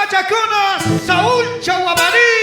Pachaconas, Saúl Chaguamaní.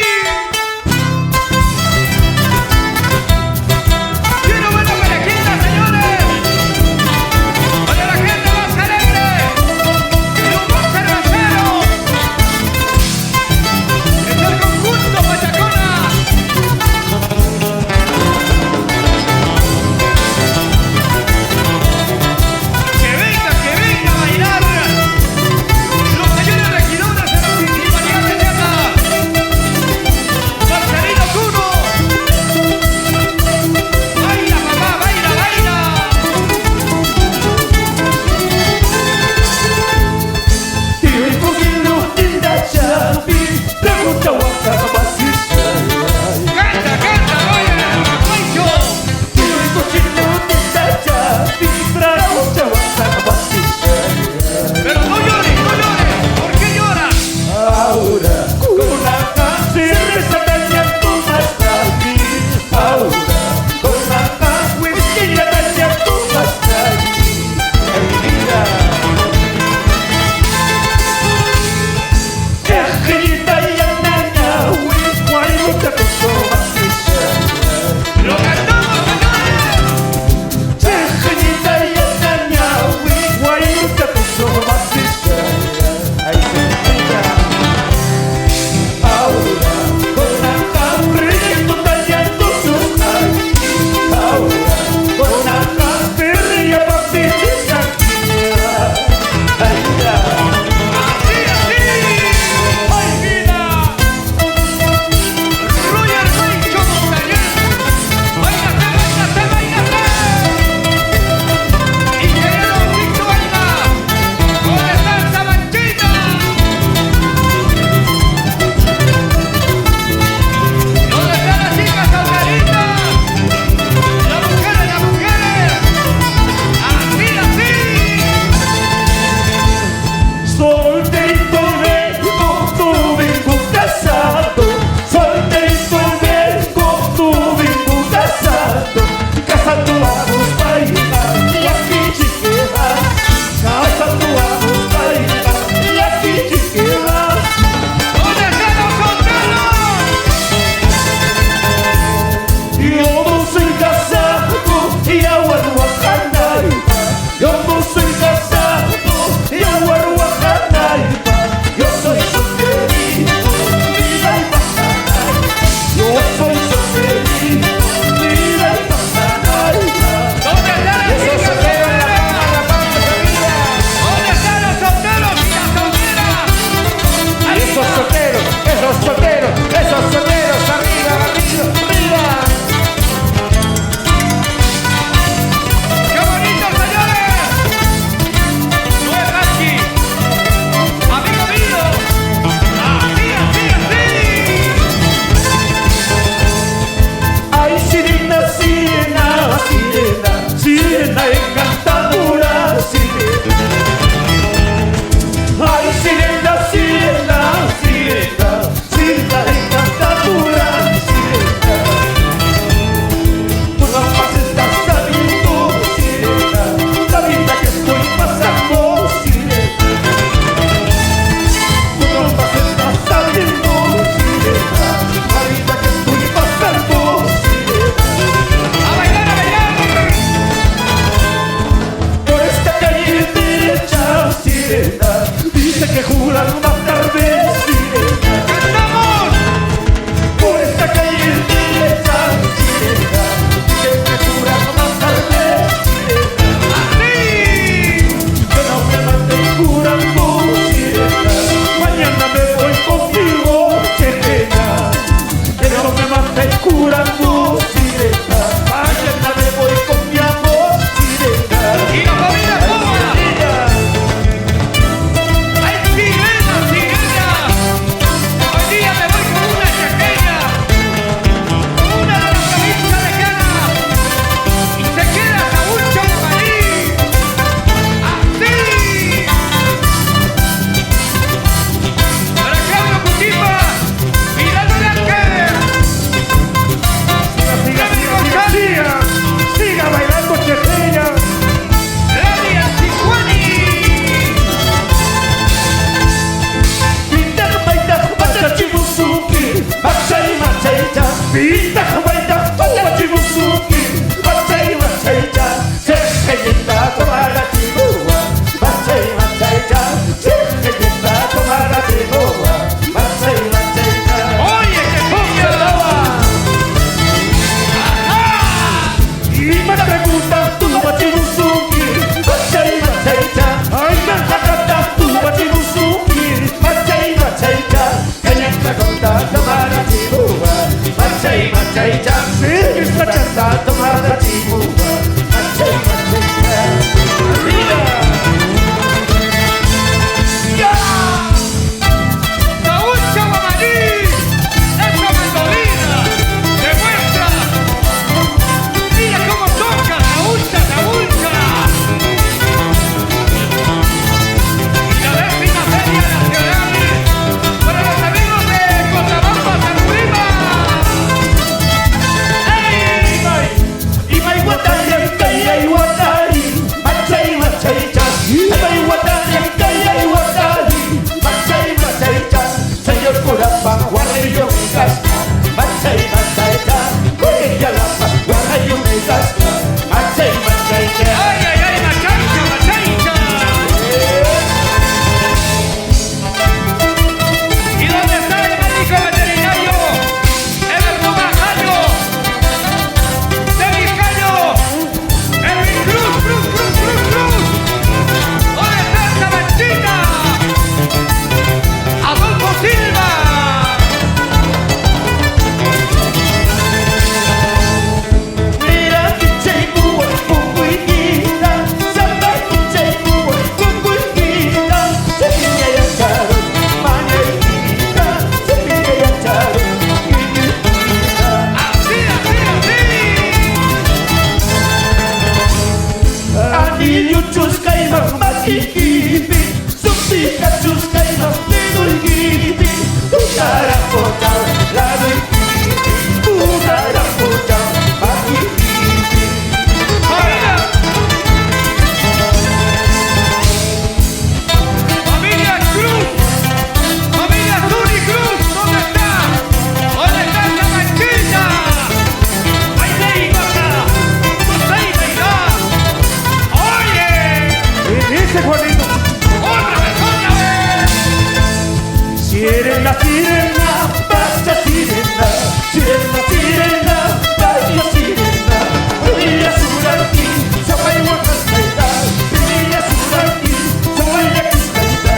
Sirena, sirena, vaya sirena, sirena, sirena, vaya sirena. Brilla suraki, sampai wakas kaita. Brilla suraki, sampai wakas kaita.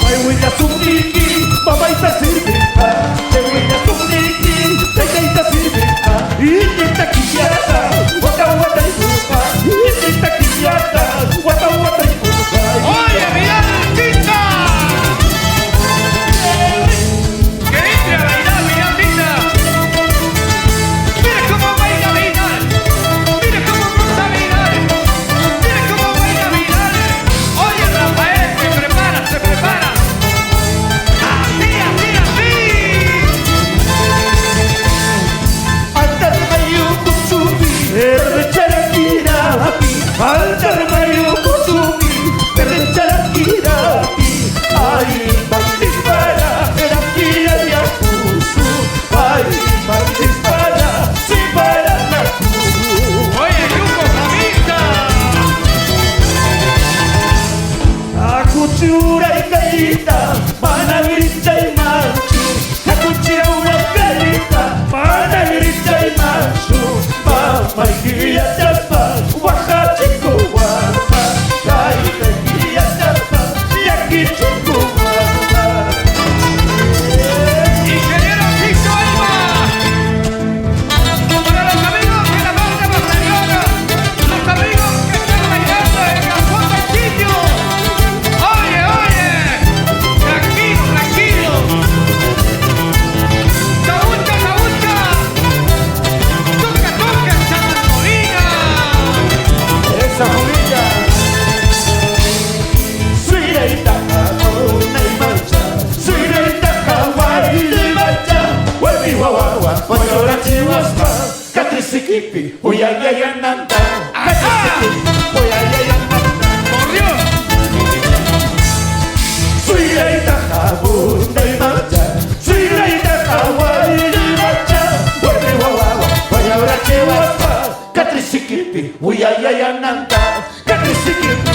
Ay willa sumiki, mamaita sirena. Ay willa sumiki, taita sirena. Ita kiyata, wata wata ibuka. Ita kiyata, wata wata ibuka. Oye, Vidal Tinta. Que entre a bailar, Vidal Tinta. Mira cómo baila Vidal. Mira cómo goza Vidal. Mira cómo baila Vidal. Oye, Rafael, se prepara, se prepara. Así, así, así. Andar mayu kusumi, berbicara kirapi. Andar mayu kusumi, berbicara kirapi. Ay, bandis para, kira dia kusu. Ay, bandis para, si para naku. Oye, Yuko Camisa. Aku curai kaita, mana wiricai machu. Aku curai kaita, mana wiricai machu. Mama kia japa, wakachiku wapa. Kaita kia japa, yakichiku wapa. Ingeniero Tito Alba. Para los amigos de la banda Barcelona, los amigos que están bailando en la foto sitio. Oye, oye, tranquilo, tranquilo. Saúcha, saúcha. Toca, toca, Chamarcolina. Esa jodida. Suireita kakona imacha, suireita kawaii imacha. Webi wawawa, wanyora chiwaspa. Katrisikipi, uyayayananda. Katrisikipi, uyayayananda. Por Dios. Suireita kakona imacha, suireita kawaii imacha. Webi wawawa, wanyora chiwaspa. Katrisikipi, uyayayananda. Katrisikipi.